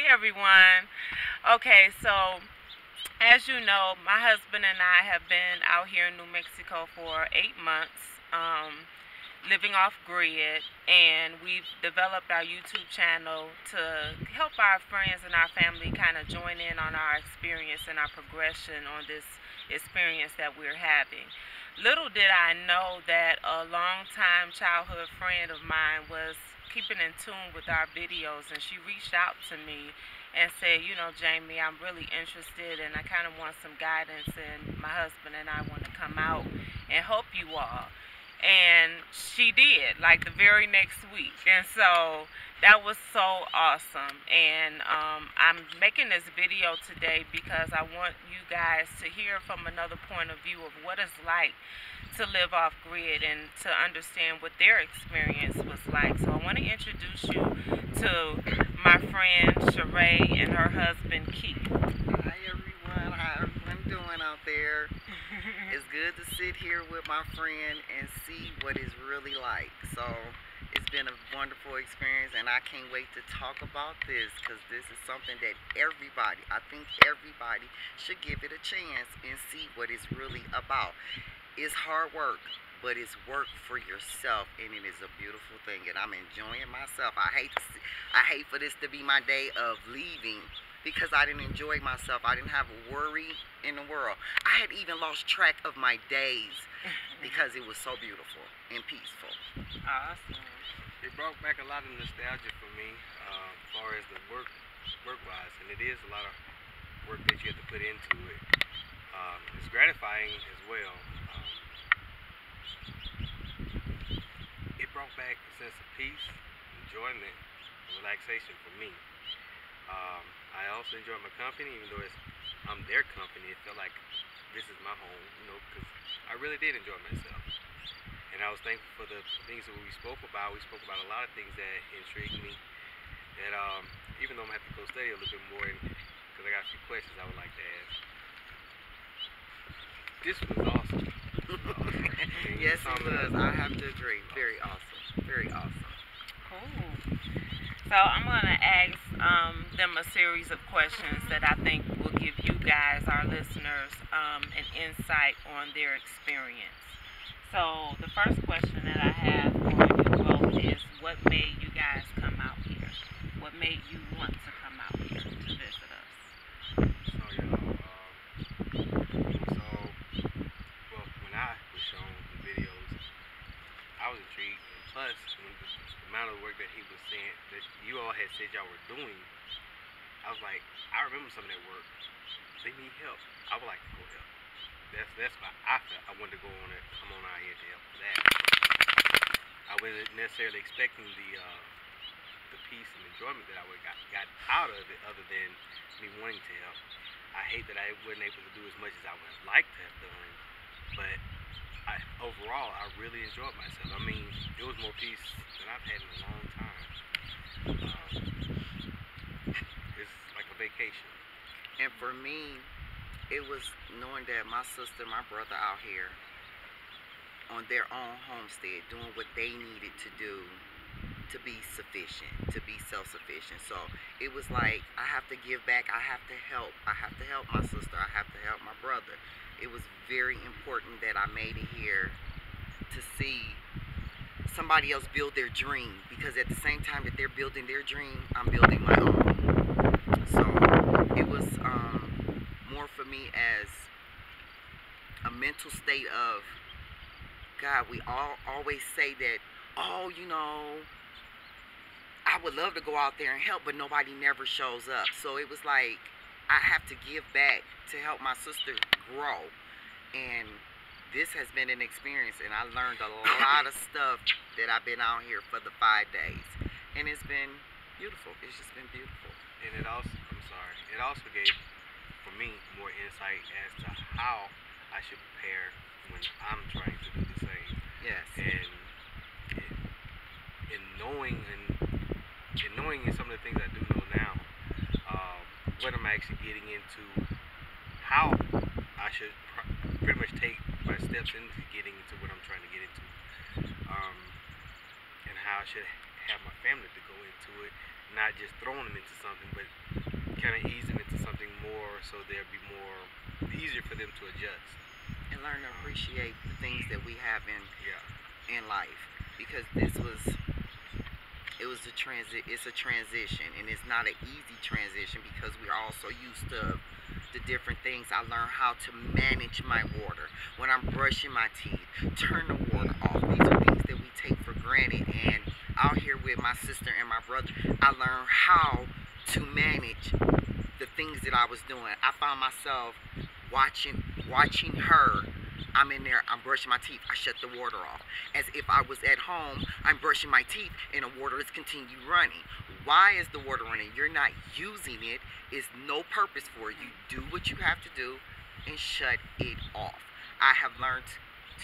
everyone. Okay, so as you know, my husband and I have been out here in New Mexico for 8 months, living off grid, and we've developed our YouTube channel to help our friends and our family kind of join in on our experience and our progression on this experience that we're having. Little did I know that a longtime childhood friend of mine was keeping in tune with our videos, and she reached out to me and said, Jamie, I'm really interested and I kind of want some guidance, and my husband and I want to come out and help you all. And she did, like the very next week. And so that was so awesome. And I'm making this video today because I want you guys to hear from another point of view of what it's like to live off grid and to understand what their experience was like. So I want to introduce you to my friend Sheree and her husband Keith. Hi everyone, how everyone doing out there? It's good to sit here with my friend and see what it's really like. So it's been a wonderful experience, and I can't wait to talk about this because this is something that I think everybody should give it a chance and see what it's really about. It's hard work, but it's work for yourself, and it is a beautiful thing, and I'm enjoying myself. I hate for this to be my day of leaving because I didn't enjoy myself. I didn't have a worry in the world. I had even lost track of my days because it was so beautiful and peaceful. Awesome. It brought back a lot of nostalgia for me, as far as the work-wise, and it is a lot of work that you have to put into it. It's gratifying as well. It brought back a sense of peace, enjoyment, and relaxation for me. I also enjoy my company, even though I'm their company. It felt like this is my home, because I really did enjoy myself. And I was thankful for the things that we spoke about. We spoke about a lot of things that intrigued me. That even though I'm going to have to go study a little bit more, because I got a few questions I would like to ask. This was awesome. Yes, it was. I have to agree. Very awesome. Very awesome. Cool. So I'm going to ask them a series of questions that I think will give you guys, our listeners, an insight on their experience. So the first question that I have for you both is, what made you guys come out here? What made you want to come out here to visit us? Well, when I was shown the videos, I was intrigued, and plus, when the amount of work that he was saying, that you all had said y'all were doing, I was like, I remember some of that work. They need help. I would like to go help. That's why I felt I wanted to come on out here to help for that. I wasn't necessarily expecting the peace and enjoyment that I would got out of it, other than me wanting to help. I hate that I wasn't able to do as much as I would have liked to have done, but overall, I really enjoyed myself. I mean, it was more peace than I've had in a long time. It's like a vacation. And for me, it was knowing that my sister, my brother out here on their own homestead, doing what they needed to do to be sufficient, to be self-sufficient. So it was like, I have to give back, I have to help my sister, I have to help my brother. It was very important that I made it here to see somebody else build their dream, because at the same time that they're building their dream, I'm building my own. So it was more for me as a mental state of, God, we all always say that, oh, I would love to go out there and help, but nobody never shows up. So it was like, I have to give back to help my sister grow. And this has been an experience, and I learned a lot of stuff that I've been out here for the 5 days. And it's been beautiful. It's just been beautiful. And it also gave, for me, more insight as to how I should prepare when I'm trying to do the same. Yes. And knowing in some of the things I do know now, what I'm actually getting into, how I should pretty much take my steps into getting into what I'm trying to get into, and how I should have my family to go into it, not just throwing them into something, but kind of ease them into something more, so they'll be more easier for them to adjust and learn to appreciate the things that we have Yeah. in life, because it's a transition, and it's not an easy transition because we're all so used to the different things. I learned how to manage my water when I'm brushing my teeth, turn the water off. These are things that we take for granted, and out here with my sister and my brother, I learned how to manage the things that I was doing. I found myself watching her. I'm in there, I'm brushing my teeth, I shut the water off. As if I was at home, I'm brushing my teeth and the water is continue running. Why is the water running? You're not using it. It's no purpose for it. You do what you have to do and shut it off. I have learned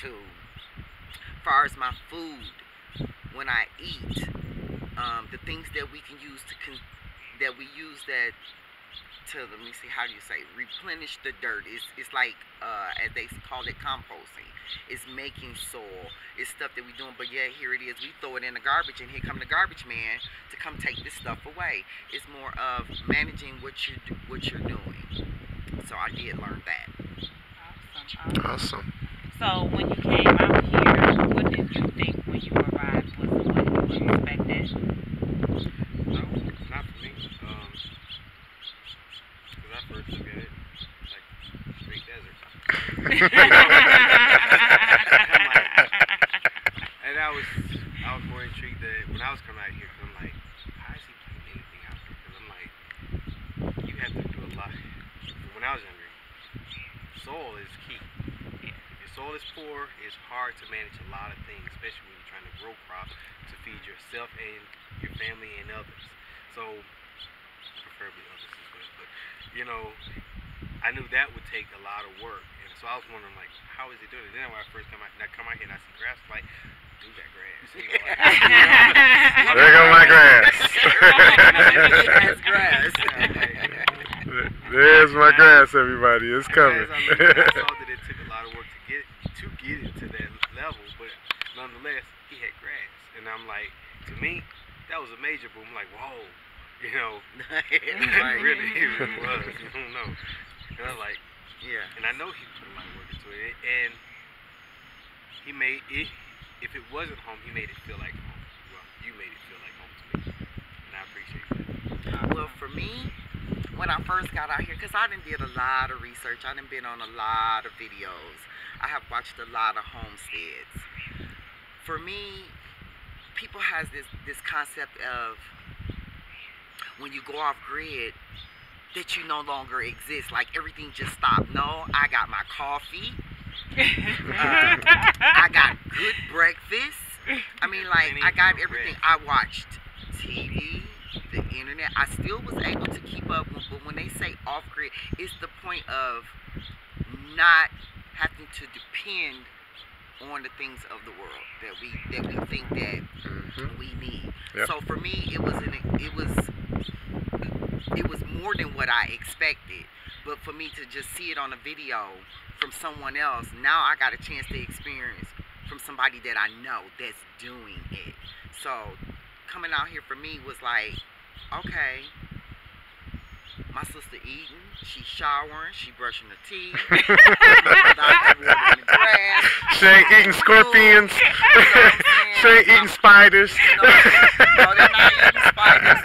to, as far as my food, when I eat, the things that we can use to, let me see, how do you say, replenish the dirt. It's like, as they call it, composting. It's making soil. It's stuff that we're doing, but yeah, here it is. We throw it in the garbage, and here come the garbage man to come take this stuff away. It's more of managing what you're doing. So I did learn that. Awesome. So when you came out here, what did you think when you arrived? Was it what you expected? No, not for me. Because I first look at it like straight desert. And I was more intrigued that when I was coming out here, because I'm like, how is he putting anything out there? Because I'm like, you have to do a lot. When I was younger, soil is key. If your soil is poor, it's hard to manage a lot of things, especially when you're trying to grow crops to feed yourself and your family and others. So, preferably others as well. But, you know, I knew that would take a lot of work. And so I was wondering, like, how is he doing it? Then when I first come out here and I see grass, like, dude, that grass. You know, like, There go my grass. That's grass. There's my grass, everybody. It's coming. As I looked at it, I saw that it took a lot of work to get it to that level, but nonetheless, he had grass. And I'm like, to me, that was a major boom. I'm like, whoa, you know, Right. really, it really was. You don't know. And I was like, Yeah. and I know he put a lot of work into it, and he made it. If it wasn't home, he made it feel like home. Well, you made it feel like home to me, and I appreciate that. Well, for me, when I first got out here, because I done did a lot of research, I done been on a lot of videos, I have watched a lot of homesteads. For me, people has this concept of when you go off grid that you no longer exist, like everything just stopped. No, I got my coffee. I got good breakfast. I mean, like, I got everything. I watched TV, the internet. I still was able to keep up, but when they say off grid, it's the point of not having to depend on the things of the world that we think that we need. Yep. So for me, it was more than what I expected. But for me to just see it on a video from someone else, now I got a chance to experience from somebody that I know that's doing it. So coming out here for me was like, okay, my sister eating, she showering, she brushing her teeth, watering the grass. She ain't eating scorpions. She ain't eating spiders. No, they're not eating spiders.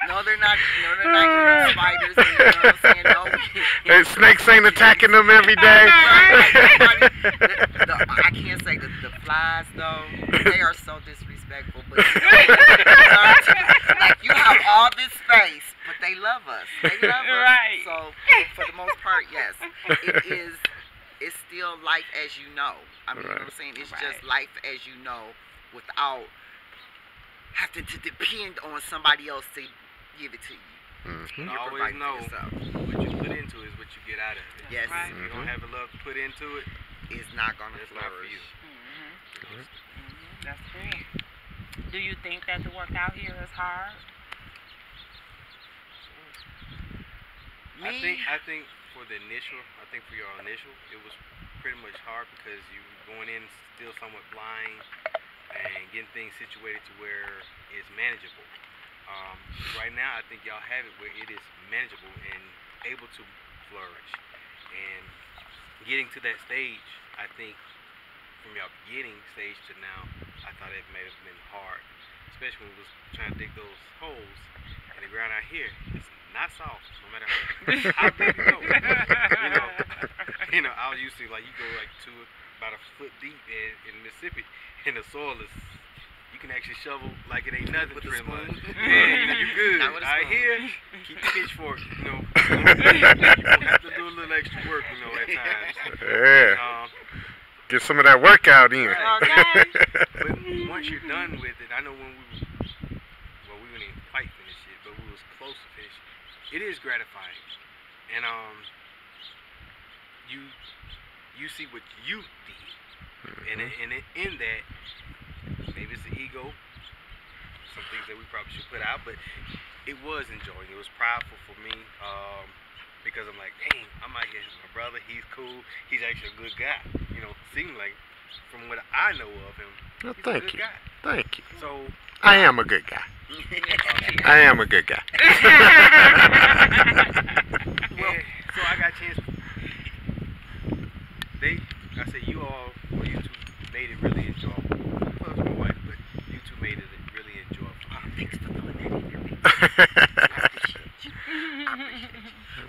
No, they're not eating spiders. You know what I'm saying? No. And snakes ain't attacking them every day. I can't say the flies though. They are so disrespectful. But like, you have all this space, but they love us. They love us. Right. So for the most part, yes, it's still life as you know. I mean, you know what I'm saying? It's just life as you know, without having to depend on somebody else to give it to you. You always know what you put into is what you get out of it. Yes. Right. If you don't have the love to put into it, It's not gonna it's not for flourish. you. That's great. Do you think that the work out here is hard? I think for your initial, it was pretty much hard because you were going in still somewhat blind, and getting things situated to where it's manageable. 'Cause right now, I think y'all have it where it is manageable and able to flourish. And getting to that stage, I think, from your beginning stage to now, I thought it may have been hard, especially when we was trying to dig those holes in the ground out here. It's not soft, no matter how deep you go. I was used to like you go like about a foot deep in Mississippi, and the soil is. You can actually shovel like it ain't nothing With a pretty much. spoon. Yeah, you good. Not with a Out spoon. here, keep the pitchfork, you gonna have to do a little extra work, at times. Yeah. Get some of that workout in. Right. But once you're done with it, I know when we wouldn't even quite finish it, but we was close to finish. It is gratifying, and you see what you did, and in that. Maybe it's the ego, some things that we probably should put out, but it was enjoying. It was prideful for me because I'm like, dang, I'm out here with my brother. He's cool. He's actually a good guy. Seemed like from what I know of him, Well, he's thank a good you. guy. Thank you. So I am a good guy. I am a good guy. yeah, so I got a chance. I said you two made it really enjoyable. Plus my wife, but you two made it really enjoyable. Thanks for throwing that in there, baby. I appreciate you.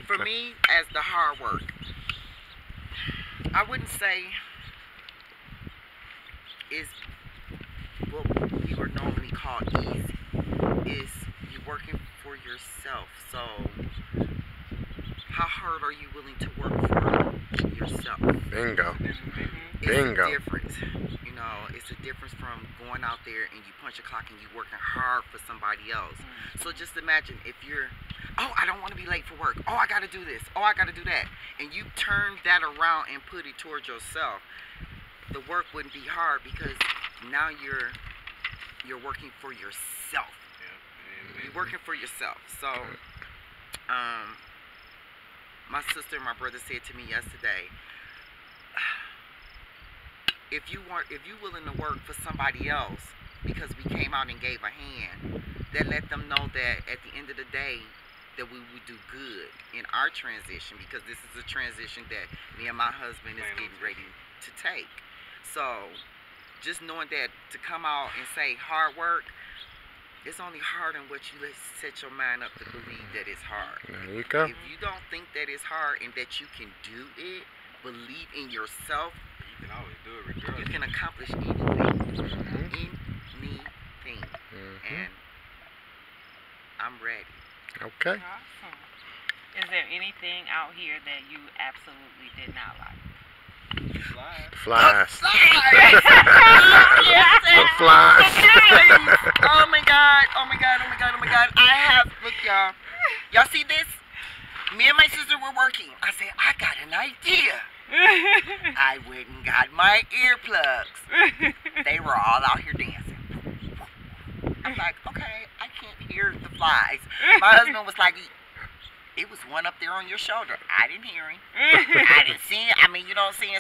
For me, as the hard work, I wouldn't say is what we would normally call easy. Is you working for yourself. So, how hard are you willing to work for yourself? Bingo. It's Bingo. a difference. It's a difference from going out there and you punch a clock and you working hard for somebody else. So just imagine if you're, I don't want to be late for work. I got to do this. I got to do that. And you turn that around and put it towards yourself. The work wouldn't be hard because now you're working for yourself. Yeah. You're working for yourself. So, my sister and my brother said to me yesterday, if you willing to work for somebody else because we came out and gave a hand, then let them know that at the end of the day that we would do good in our transition, because this is a transition that me and my husband is getting ready to take. So just knowing that to come out and say hard work, it's only hard in what you set your mind up to believe that it's hard. There you go. If you don't think that it's hard and that you can do it, believe in yourself, You can always do it regardless. you can accomplish anything. Anything. And I'm ready. Okay. Awesome. Is there anything out here that you absolutely did not like? Flies. Yes, The flies. Oh my God. I have, look y'all. Y'all see this? Me and my sister were working. I said, I got an idea. I went and got my earplugs. They were all out here dancing. I'm like, okay, I can't hear the flies. My husband was like, it was one up there on your shoulder. I didn't hear him. I didn't see him.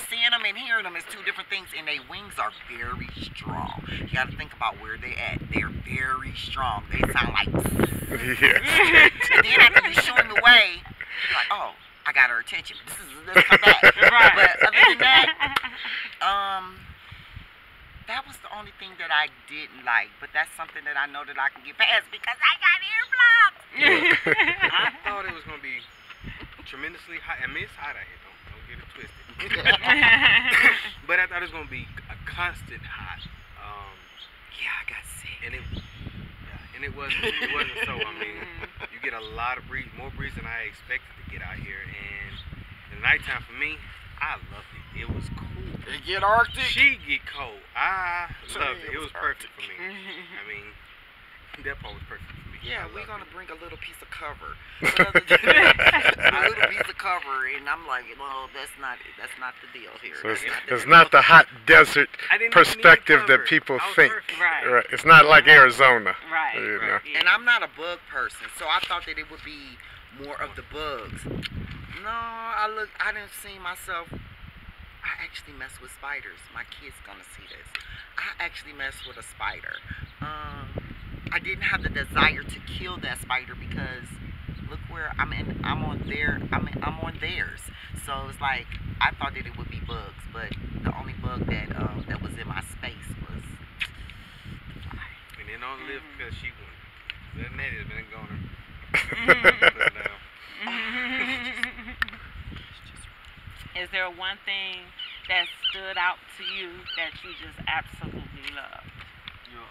Seeing them and hearing them is two different things, and their wings are very strong. You got to think about where they're at. They're very strong. They sound like Yes. And then after you show him the way, you're like, oh, I got her attention. Let's come back. Right. But other than that, that was the only thing that I didn't like. But that's something that I know that I can get past because I got earplugs. I thought it was gonna be tremendously hot. I mean, it's hot out here. Don't get it twisted. But I thought it was gonna be a constant hot. Yeah, I got sick. And it wasn't so. I mean, you get a lot of breeze, more breeze than I expected to get out here. And in the nighttime for me, I loved it. It was cool. It get Arctic. She get cold. I loved it. It was perfect for me. I mean, that part was perfect for me. Yeah, we're gonna it. bring a little piece of cover. A little piece of cover, and I'm like, well, that's not the deal here. So That's it's not the hot desert I didn't even need perspective cover. that people I was think. perfect. Right. It's not like Arizona. Right. You know. Right. Yeah. And I'm not a bug person, so I thought that it would be more of the bugs. No, I didn't see myself I actually mess with spiders. My kid's gonna see this. I actually mess with a spider. I didn't have the desire to kill that spider because look where I'm in. I'm on theirs. So it's like I thought that it would be bugs, but the only bug that was in my space was the fly. And it don't live because she won. That net has been going. Is there one thing that stood out to you that you just absolutely loved? Your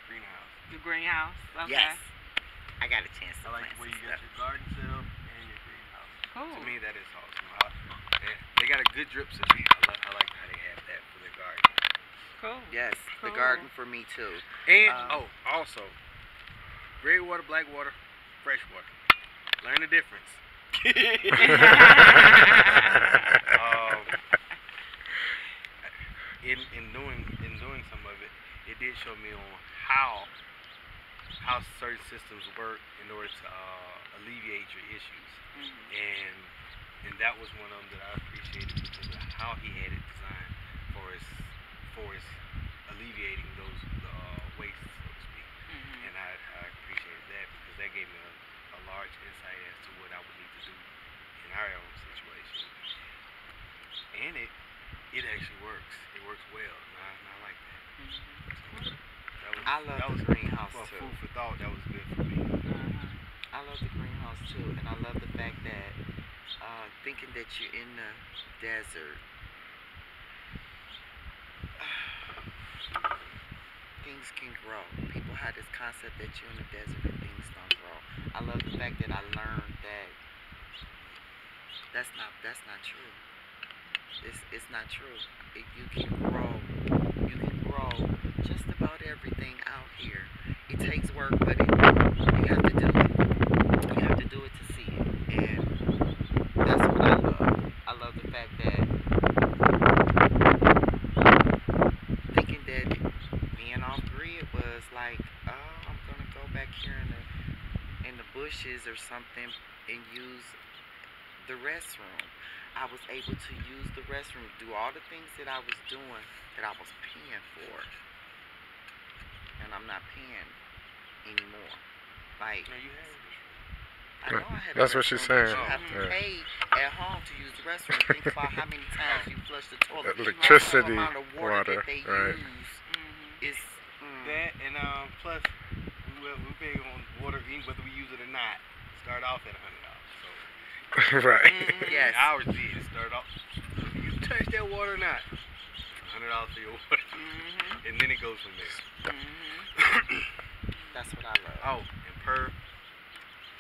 greenhouse. Your greenhouse? Okay. Yes. I got a chance to I like plant where some you got stuff. your garden set up and your greenhouse. Cool. To me, that is awesome. They got a good drip system. I like how they have that for their garden. Cool. Yes, the Cool. garden for me too. And also, gray water, black water, fresh water. Learn the difference. In doing some of it, it did show me on how certain systems work in order to alleviate your issues, and that was one of them that I appreciated because of how he had it designed for his alleviating those wastes, so to speak, and I appreciated that because that gave me a large insight as to what I would need to do in our own situation, and it actually works. It works well, and I like that. I love the greenhouse Well, too. food for thought, that was good for me. I love the greenhouse too, and I love the fact that thinking that you're in the desert, things can grow. People have this concept that you're in the desert and things don't grow. I love the fact that I learned that that's not true. It's not true. You can grow just about everything out here. It takes work, but you have to do it. You have to do it to see it, and that's what I love. I love the fact that thinking that being off grid was like, oh, I'm gonna go back here in the bushes or something and use the restroom. I was able to use the restroom, do all the things that I was doing that I was paying for, and I'm not paying anymore. Like, No, you had it. I know I had a That's what she's restroom, but saying. you have to Yeah. pay at home to use the restroom. Think about how many times you flush the toilet. Electricity, The amount of water that they right. use is That and plus we pay on water whether we use it or not. Start off at $100. So Right. Yes. ours did start off. You touch that water or not? $100 for your water, and then it goes from there. that's what I love. Oh, and per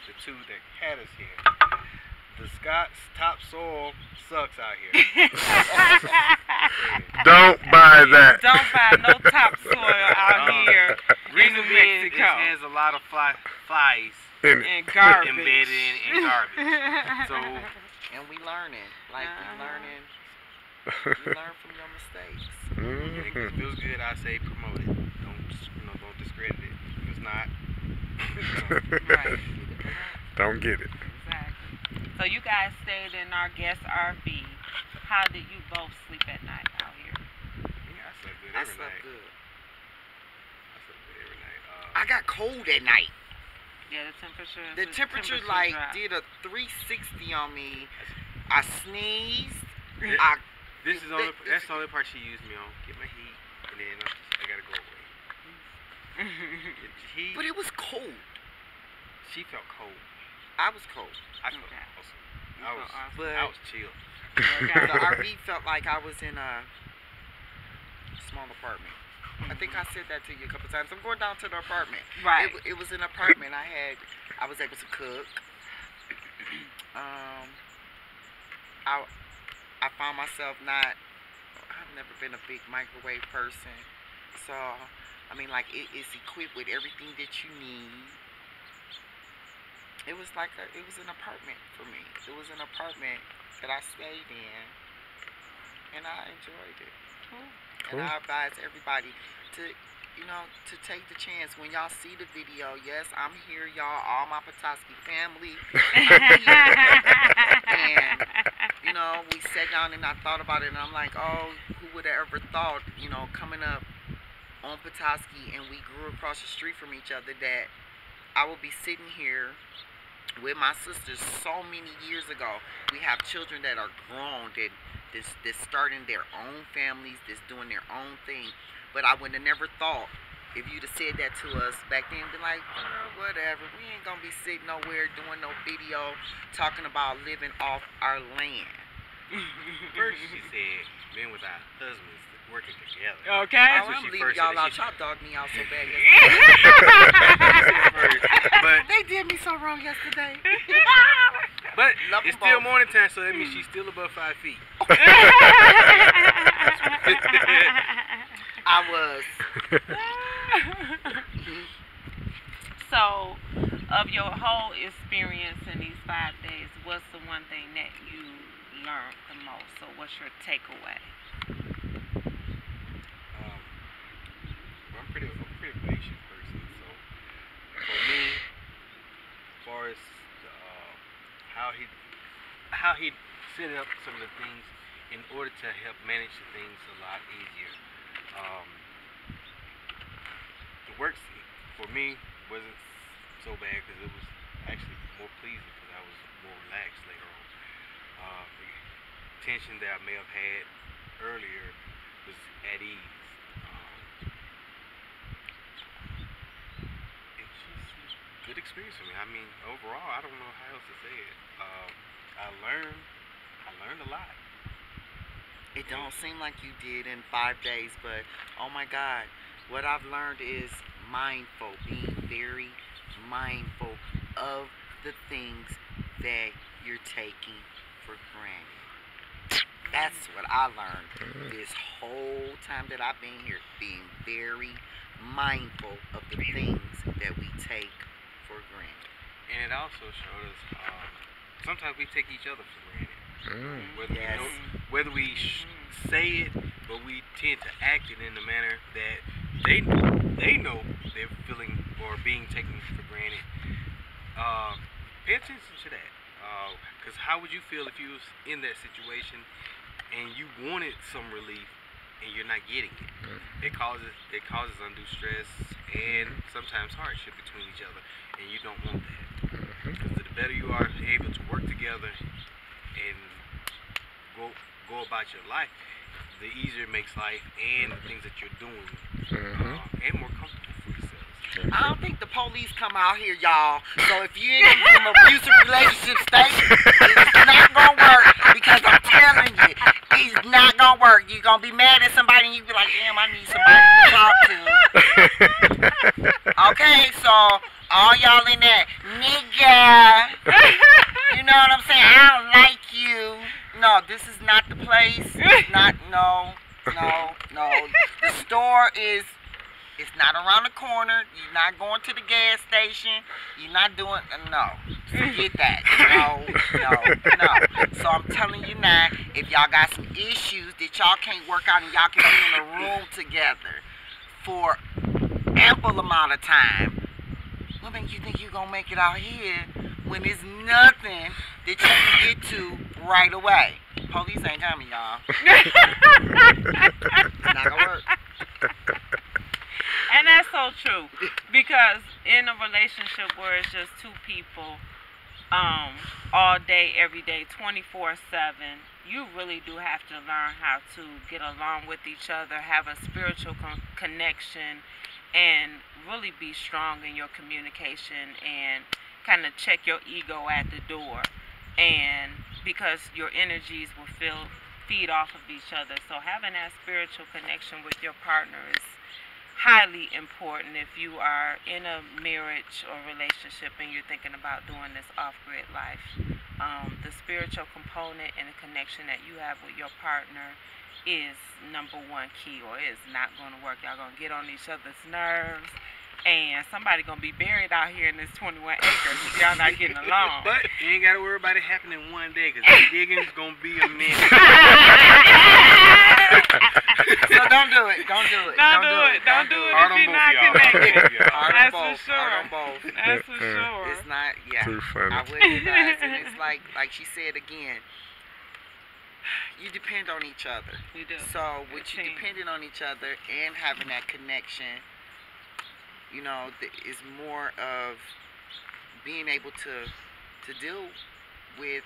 the two that had us here, the Scott's topsoil sucks out here. Don't buy that. Don't buy no topsoil out here Reason in being, it Mexico. has a lot of flies And garbage. embedded in garbage. So And we learning. Like we learning. You learn from your mistakes. if it feels good, I say promote it. Don't discredit it. If it's not, Right. Don't get it. Exactly. So you guys stayed in our guest RV. How did you both sleep at night out here? yeah, I slept good I every slept night. good. I slept good every night. I got cold at night. Yeah, the temperature. The temperature like dropped. did a 360 on me. I sneezed. Yeah. That's the only part she used me on. Get my heat, and then I gotta go away. Get the heat. But it was cold. She felt cold. I was cold. I felt Okay. awesome. But I was chill. the RV felt like I was in a small apartment. I think I said that to you a couple times. I'm going down to the apartment. Right. It was an apartment. I was able to cook. I found myself I've never been a big microwave person. So, I mean, like, it's equipped with everything that you need. It was like it was an apartment for me. It was an apartment that I stayed in, and I enjoyed it. Cool. And I advise everybody to take the chance. When y'all see the video, yes, I'm here, y'all, all my Petoskey family. And, you know, we sat down and I thought about it, and I'm like, oh, who would have ever thought, you know, coming up on Petoskey and we grew across the street from each other, that I would be sitting here with my sisters so many years ago. We have children that are grown, that's starting their own families, that's doing their own thing. But I would have never thought, if you'd have said that to us back then, be like, whatever, we ain't gonna be sitting nowhere doing no video talking about living off our land. First, she said men without husbands working together. Okay. Oh, what I'm she leaving first y'all said. out. Y'all dogged me out so bad But yesterday. They did me so wrong yesterday. but Love it's 'em still both. morning time, so that means she's still above 5 feet. I was. So, of your whole experience in these 5 days, what's the one thing that you learned the most? So, what's your takeaway? Well, I'm pretty patient person, so for me, as far as how he set up some of the things in order to help manage the things a lot easier. The work for me wasn't so bad because it was actually more pleasing because I was more relaxed later on. The tension that I may have had earlier was at ease. It was just a good experience for me. I mean, overall, I don't know how else to say it. I learned a lot. It don't seem like you did in 5 days, but oh my God, what I've learned is being very mindful of the things that you're taking for granted. That's what I learned this whole time that I've been here, being very mindful of the things that we take for granted. And it also showed us sometimes we take each other for granted. Yes. Whether we say it, but we tend to act it in the manner that they know they're feeling or being taken for granted. Pay attention to that. Because how would you feel if you was in that situation and you wanted some relief and you're not getting it? It causes undue stress and sometimes hardship between each other, and you don't want that. Because the better you are able to work together and go about your life, the easier it makes life and the things that you're doing and more comfortable for yourselves. I don't think the police come out here, y'all. So if you in an abusive relationship state, it's not gonna work, because I'm telling you, it's not gonna work. You're gonna be mad at somebody and you be like, damn, I need somebody to talk to. Okay, so all y'all in there, nigga, you know what I'm saying? I don't like you. No, this is not the place. It's not, no. The store it's not around the corner. You're not going to the gas station. You're not doing, no. Forget that. No. So I'm telling you now, if y'all got some issues that y'all can't work out and y'all can be in a room together for ample amount of time, what makes you think you're going to make it out here when there's nothing that you can get to right away? Police ain't coming, y'all. It's not going to work. And that's so true, because in a relationship where it's just two people, all day, every day, 24/7, you really do have to learn how to get along with each other, have a spiritual connection, and really be strong in your communication and kind of check your ego at the door, and because your energies will feed off of each other. So having that spiritual connection with your partner is highly important if you are in a marriage or relationship and you're thinking about doing this off-grid life. The spiritual component and the connection that you have with your partner is number one key, or it's not going to work. Y'all going to get on each other's nerves, and somebody going to be buried out here in this 21 acres if y'all not getting along. But you ain't got to worry about it happening one day, because the digging's going to be a minute. So don't do it. Don't do it. Don't do it if you're not connected. That's for sure. That's for sure. It's not, yeah. Too funny. I wouldn't advise. And it's like she said again, you depend on each other. You do. So with It's you team. depending on each other and having that connection, you know, is more of being able to deal with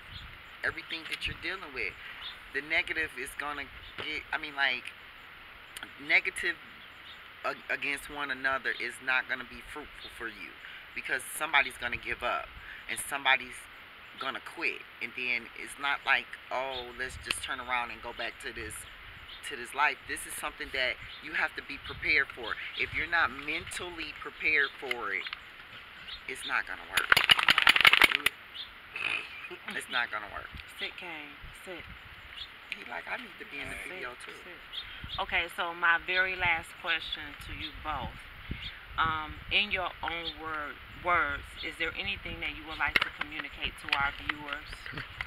everything that you're dealing with. The negative is gonna get. I mean, like negative against one another is not gonna be fruitful for you because somebody's gonna give up and somebody's gonna quit, and then it's not like, oh, let's just turn around and go back to this life. This is something that you have to be prepared for. If you're not mentally prepared for it, it's not gonna work. It's not gonna work. Sit, Kane. Sit. He like, I need to be in the video too. Okay, so my very last question to you both. In your own words, is there anything that you would like to communicate to our viewers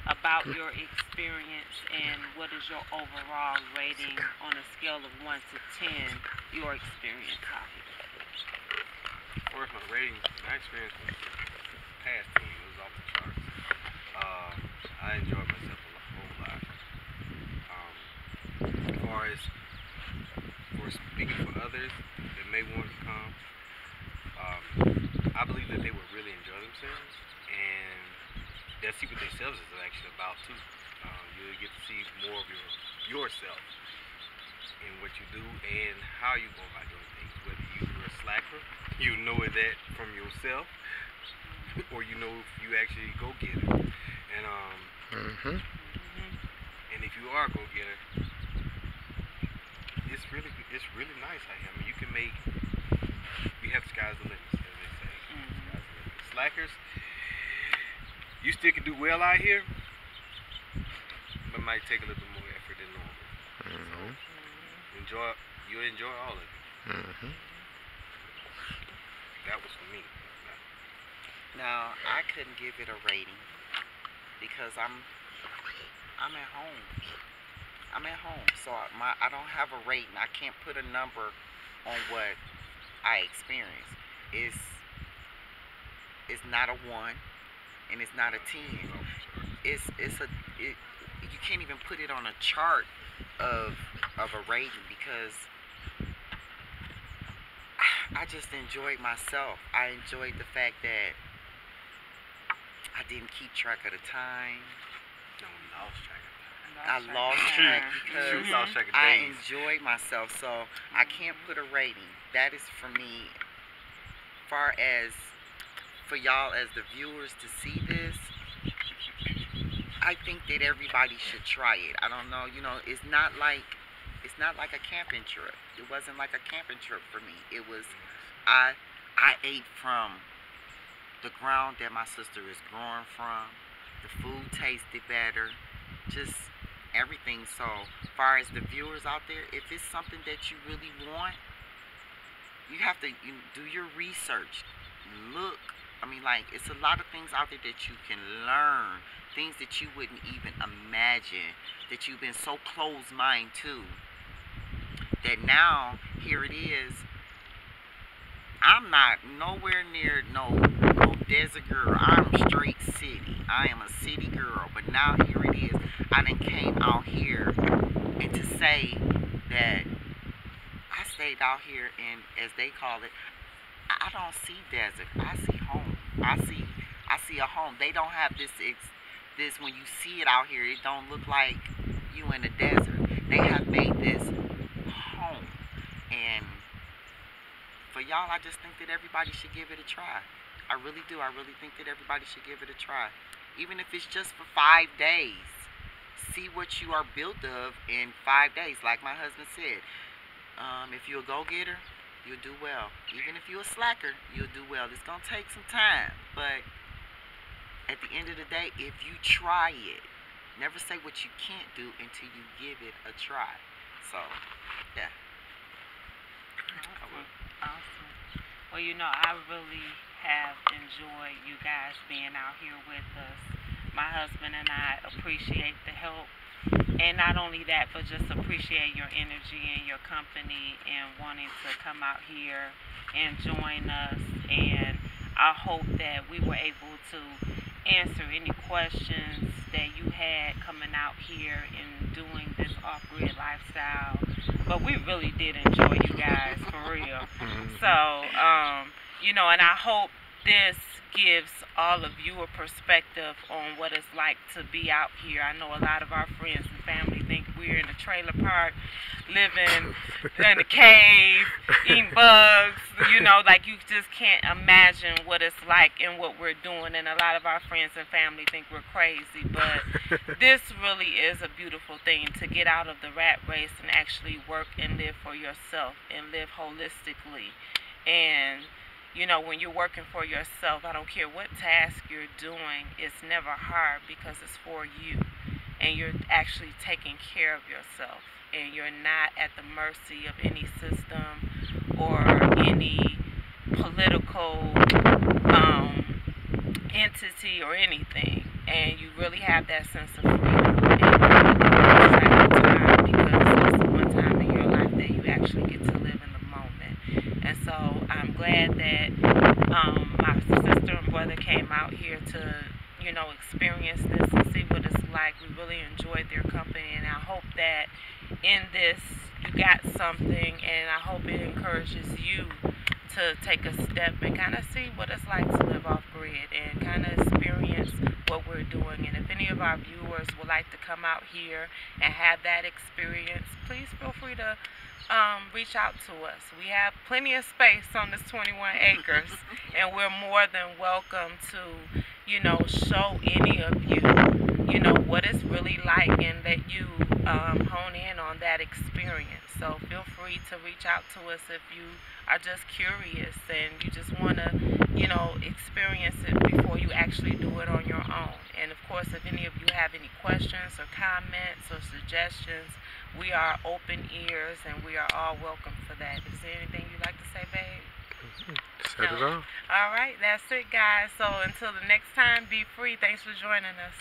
about your experience, and what is your overall rating on a scale of 1 to 10, your experience out here? Of course, my rating, my experience was past 10. It was off the charts. I enjoyed myself a whole lot. As far as for speaking for others that may want to come, I believe that they will really enjoy themselves, and they'll see what themselves is actually about too. You'll get to see more of yourself in what you do and how you go about doing things. Whether you're a slacker, you know that from yourself, or you know if you actually go get it. And and if you are a go getter, it's really nice out here. I mean, you can make. We have sky's the limit, as they say. Sky's the limit. Slackers, you still can do well out here, but it might take a little bit more effort than normal. So you'll enjoy all of it. That was for me. Now, I couldn't give it a rating because I'm at home. I'm at home, so I don't have a rating. I can't put a number on what I experienced. It's not a 1 and it's not a 10. You can't even put it on a chart of a rating because I just enjoyed myself. I enjoyed the fact that I didn't keep track of the time. No, we lost track of time. I lost track because lost track of I days. enjoyed myself. So I can't put a rating. That is for me. Far as for y'all as the viewers to see this, I think that everybody should try it. I don't know, you know, it's not like a camping trip. It wasn't like a camping trip for me. It was I ate from the ground that my sister is growing from. The food tasted better. Just everything. So far as the viewers out there, if it's something that you really want, you have to do your research. Look, I mean, like, it's a lot of things out there that you can learn. Things that you wouldn't even imagine. That you've been so closed-minded to. That now, here it is. I'm not nowhere near no desert girl. I'm straight city. I am a city girl. But now, here it is. I done came out here. And to say that I stayed out here, and as they call it, I don't see desert. I see home. I see a home. They don't have this when you see it out here, it don't look like you in the desert. They have made this home. And for y'all, I just think that everybody should give it a try. I really do. I really think that everybody should give it a try. Even if it's just for 5 days. See what you are built of in 5 days. Like my husband said, if you're a go-getter, you'll do well. Even if you're a slacker, you'll do well. It's going to take some time. But at the end of the day, if you try it, never say what you can't do until you give it a try. So, yeah. Awesome. Well, you know, I really have enjoyed you guys being out here with us. My husband and I appreciate the help. And not only that, but just appreciate your energy and your company and wanting to come out here and join us. And I hope that we were able to answer any questions that you had coming out here and doing this off-grid lifestyle. But we really did enjoy you guys, for real. So, you know, and I hope this gives all of you a perspective on what it's like to be out here. I know a lot of our friends and family think we're in a trailer park, living in a cave, eating bugs, you know, like you just can't imagine what it's like and what we're doing. And a lot of our friends and family think we're crazy, but this really is a beautiful thing, to get out of the rat race and actually work and live for yourself and live holistically. And you know, when you're working for yourself, I don't care what task you're doing, it's never hard because it's for you. And you're actually taking care of yourself. And you're not at the mercy of any system or any political entity or anything. And you really have that sense of freedom. And you really lose track of time, because that's the one time in your life that you actually get to live in the moment. And so I'm glad that my sister and brother came out here to, you know, experience this and see what it's like. We really enjoyed their company, and I hope that in this you got something, and I hope it encourages you to take a step and kind of see what it's like to live off grid and kind of experience what we're doing. And if any of our viewers would like to come out here and have that experience, please feel free to reach out to us. We have plenty of space on this 21 acres, and we're more than welcome to, you know, show any of you, you know, what it's really like, and let you hone in on that experience. So feel free to reach out to us if you are just curious and you just want to, you know, experience it before you actually do it on your own. And of course, if any of you have any questions or comments or suggestions, we are open ears, and we are all welcome for that. Is there anything you'd like to say, babe? Set it off. All right, that's it, guys. So until the next time, be free. Thanks for joining us.